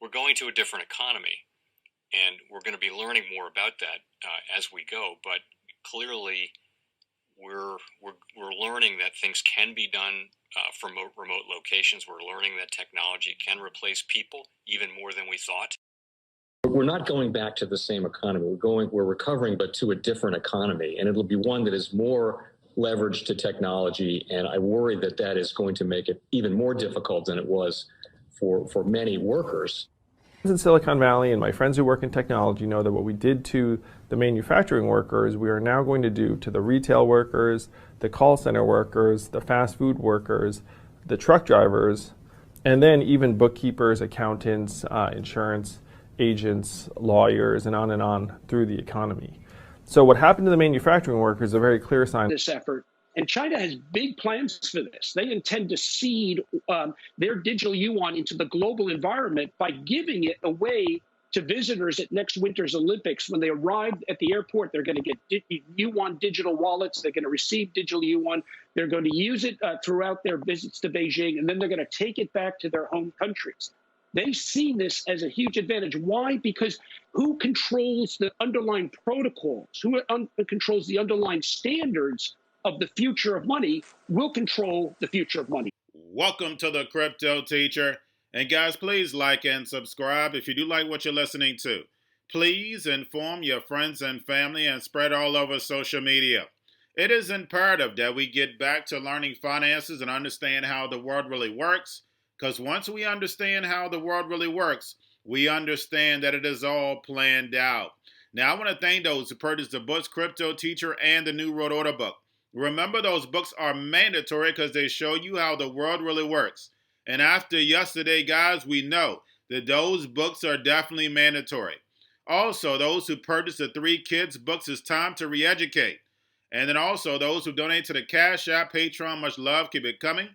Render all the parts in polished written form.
we're going to a different economy, and we're going to be learning more about that as we go. But clearly, we're learning that things can be done from remote locations. We're learning that technology can replace people even more than we thought. We're not going back to the same economy. We're recovering, but to a different economy, and it'll be one that is more leveraged to technology. And I worry that that is going to make it even more difficult than it was for many workers. In Silicon Valley, and my friends who work in technology know that what we did to the manufacturing workers, we are now going to do to the retail workers, the call center workers, the fast food workers, the truck drivers, and then even bookkeepers, accountants, insurance agents, lawyers, and on through the economy. So what happened to the manufacturing workers is a very clear sign. This effort. And China has big plans for this. They intend to seed their digital yuan into the global environment by giving it away to visitors at next winter's Olympics. When they arrive at the airport, they're going to get yuan digital wallets. They're going to receive digital yuan. They're going to use it throughout their visits to Beijing, and then they're going to take it back to their home countries. They see this as a huge advantage. Why? Because who controls the underlying protocols, who controls the underlying standards of the future of money will control the future of money. Welcome to the Crypto Teacher. And guys, please like and subscribe if you do like what you're listening to. Please inform your friends and family and spread all over social media. It is imperative that we get back to learning finances and understand how the world really works. Because once we understand how the world really works, we understand that it is all planned out. Now, I want to thank those who purchased the books Cryptoteacher and the New World Order book. Remember, those books are mandatory because they show you how the world really works. And after yesterday, guys, we know that those books are definitely mandatory. Also, those who purchased the 3 Kids books, it's time to re-educate. And then also those who donate to the Cash App, Patreon, much love, keep it coming.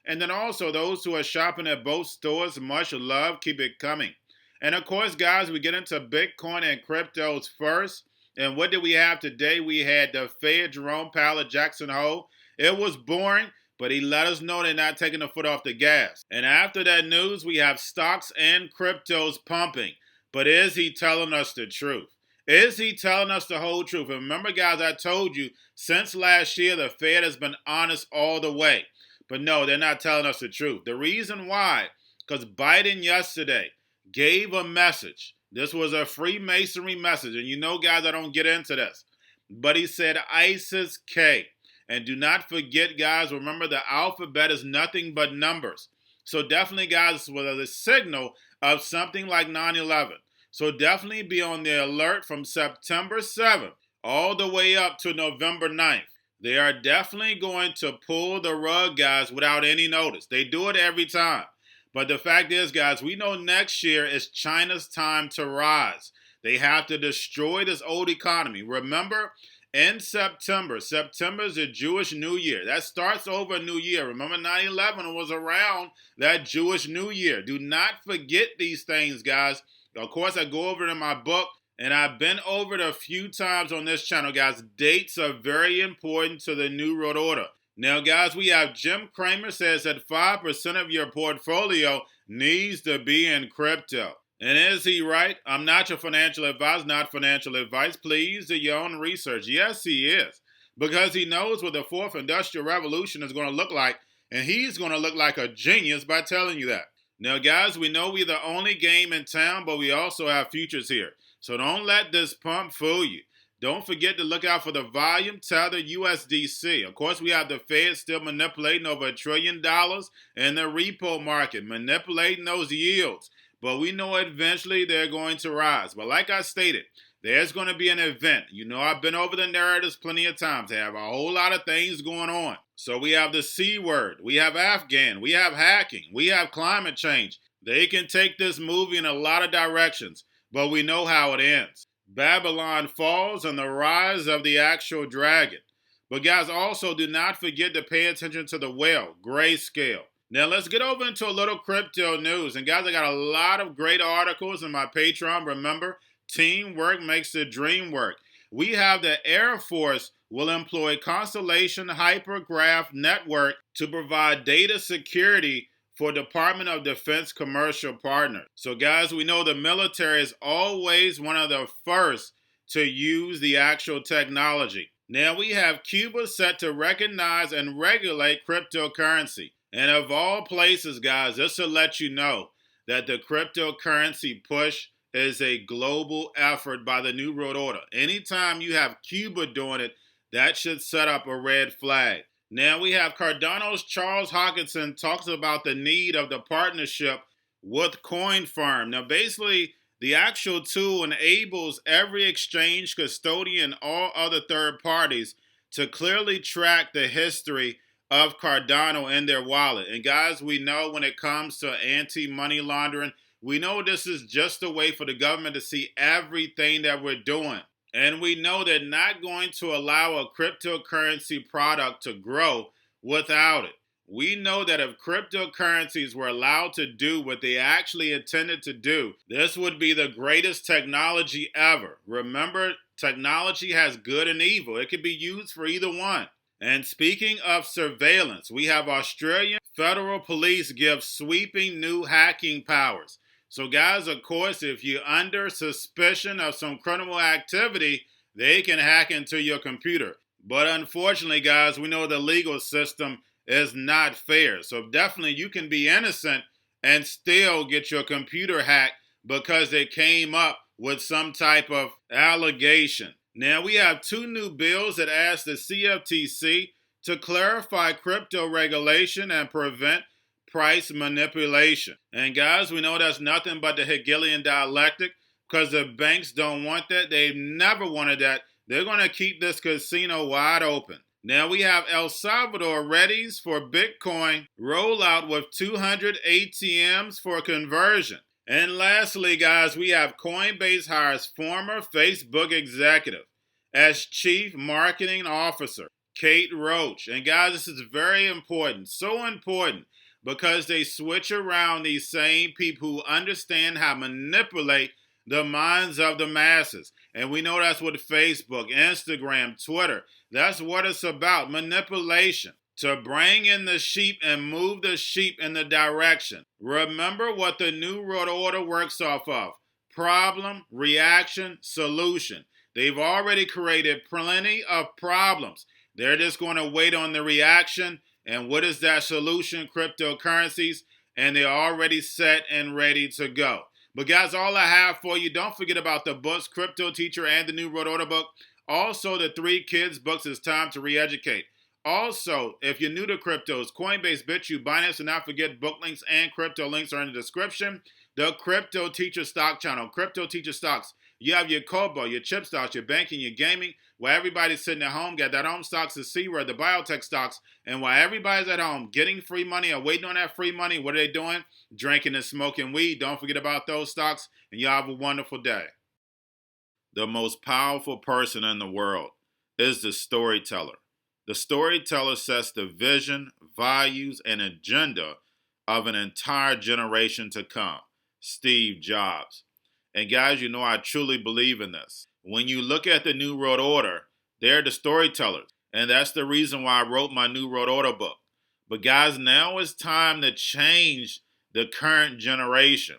And then also those who are shopping at both stores, much love, keep it coming. And of course, guys, we get into Bitcoin and cryptos first. And what did we have today? We had the Fed, Jerome Powell at Jackson Hole. It was boring, but he let us know they're not taking the foot off the gas. And after that news, we have stocks and cryptos pumping. But is he telling us the truth? Is he telling us the whole truth? And remember, guys, I told you, since last year, the Fed has been honest all the way. But no, they're not telling us the truth. The reason why, because Biden yesterday gave a message. This was a Freemasonry message. And you know, guys, I don't get into this. But he said ISIS K. And do not forget, guys, remember the alphabet is nothing but numbers. So definitely, guys, this was a signal of something like 9/11. So definitely be on the alert from September 7th all the way up to November 9th. They are definitely going to pull the rug, guys, without any notice. They do it every time. But the fact is, guys, we know next year is China's time to rise. They have to destroy this old economy. Remember, in September is the Jewish New Year. That starts over a new year. Remember, 9/11 was around that Jewish New Year. Do not forget these things, guys. Of course, I go over it in my book. And I've been over it a few times on this channel, guys. Dates are very important to the New World Order. Now, guys, we have Jim Cramer says that 5% of your portfolio needs to be in crypto. And is he right? I'm not your financial advisor, not financial advice. Please do your own research. Yes, he is. Because he knows what the 4th Industrial Revolution is going to look like. And he's going to look like a genius by telling you that. Now, guys, we know we're the only game in town, but we also have futures here. So don't let this pump fool you. Don't forget to look out for the volume tether USDC. Of course, we have the Fed still manipulating over $1 trillion in the repo market, manipulating those yields. But we know eventually they're going to rise. But like I stated, there's going to be an event. You know, I've been over the narratives plenty of times. They have a whole lot of things going on. So we have the C word. We have Afghan. We have hacking. We have climate change. They can take this movie in a lot of directions. But we know how it ends. Babylon falls and the rise of the actual dragon. But guys, also do not forget to pay attention to the whale, Grayscale. Now let's get over into a little crypto news. And guys, I got a lot of great articles in my Patreon. Remember, teamwork makes the dream work. We have the Air Force will employ Constellation Hypergraph Network to provide data security for Department of Defense commercial partners. So guys, we know the military is always one of the first to use the actual technology. Now we have Cuba set to recognize and regulate cryptocurrency. And of all places, guys, this will let you know that the cryptocurrency push is a global effort by the New World Order. Anytime you have Cuba doing it, that should set up a red flag. Now we have Cardano's Charles Hawkinson talks about the need of the partnership with CoinFirm. Now basically, the actual tool enables every exchange, custodian, all other third parties to clearly track the history of Cardano in their wallet. And guys, we know when it comes to anti-money laundering, we know this is just a way for the government to see everything that we're doing. And we know they're not going to allow a cryptocurrency product to grow without it. We know that if cryptocurrencies were allowed to do what they actually intended to do, this would be the greatest technology ever. Remember, technology has good and evil. It could be used for either one. And speaking of surveillance, we have Australian federal police give sweeping new hacking powers. So guys, of course, if you're under suspicion of some criminal activity, they can hack into your computer. But unfortunately, guys, we know the legal system is not fair. So definitely you can be innocent and still get your computer hacked because it came up with some type of allegation. Now we have two new bills that ask the CFTC to clarify crypto regulation and prevent price manipulation. And guys, we know that's nothing but the Hegelian dialectic because the banks don't want that. They've never wanted that. They're going to keep this casino wide open. Now we have El Salvador readies for Bitcoin rollout with 200 ATMs for conversion. And lastly, guys, we have Coinbase hires former Facebook executive as chief marketing officer, Kate Roach. And guys, this is very important, so important, because they switch around these same people who understand how to manipulate the minds of the masses. And we know that's what Facebook, Instagram, Twitter, that's what it's about, manipulation. To bring in the sheep and move the sheep in the direction. Remember what the New World Order works off of. Problem, reaction, solution. They've already created plenty of problems. They're just going to wait on the reaction. And what is that solution? Cryptocurrencies. And they're already set and ready to go. But guys, all I have for you, don't forget about the books, Cryptoteacher and the New World Order book. Also, the 3 kids books, It's Time to Re-Educate. Also, if you're new to cryptos, Coinbase, Bitrue, Binance, and not forget book links and crypto links are in the description. The Cryptoteacher stock channel, Cryptoteacher stocks. You have your Kobo, your chip stocks, your banking, your gaming, where everybody's sitting at home, got that home stocks to see where the biotech stocks, and while everybody's at home getting free money or waiting on that free money, what are they doing? Drinking and smoking weed. Don't forget about those stocks, and y'all have a wonderful day. The most powerful person in the world is the storyteller. The storyteller sets the vision, values, and agenda of an entire generation to come. Steve Jobs. And guys, you know I truly believe in this. When you look at the New World Order, they're the storytellers. And that's the reason why I wrote my New World Order book. But guys, now it's time to change the current generation.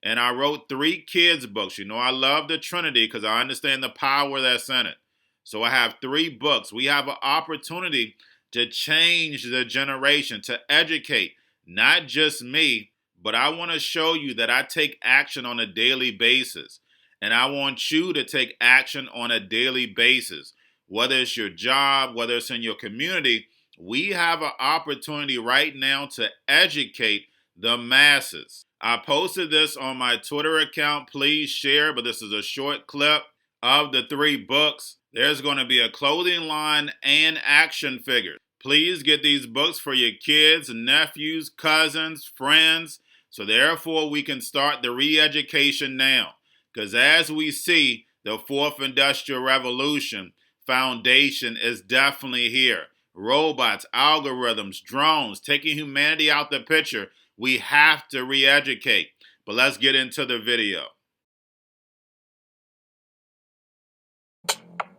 And I wrote 3 kids books. You know I love the Trinity because I understand the power that's in it. So I have 3 books. We have an opportunity to change the generation, to educate, not just me, but I want to show you that I take action on a daily basis. And I want you to take action on a daily basis. Whether it's your job, whether it's in your community, we have an opportunity right now to educate the masses. I posted this on my Twitter account. Please share, but this is a short clip of the 3 books. There's going to be a clothing line and action figures. Please get these books for your kids, nephews, cousins, friends, so therefore we can start the re-education now. Because as we see, the 4th Industrial Revolution foundation is definitely here. Robots, algorithms, drones, taking humanity out the picture. We have to re-educate. But let's get into the video.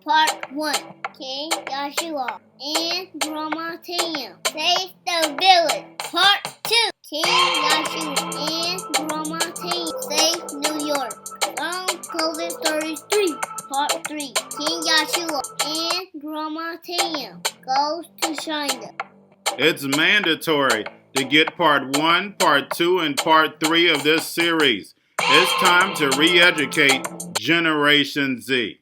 Part 1. King Joshua and Drama Team save the village. Part 2. King Yashu and Grandma Tang save New York. From COVID Stories 3. Part 3. King Yashu and Grandma Tang goes to China. It's mandatory to get part 1, part 2, and part 3 of this series. It's time to re-educate Generation Z.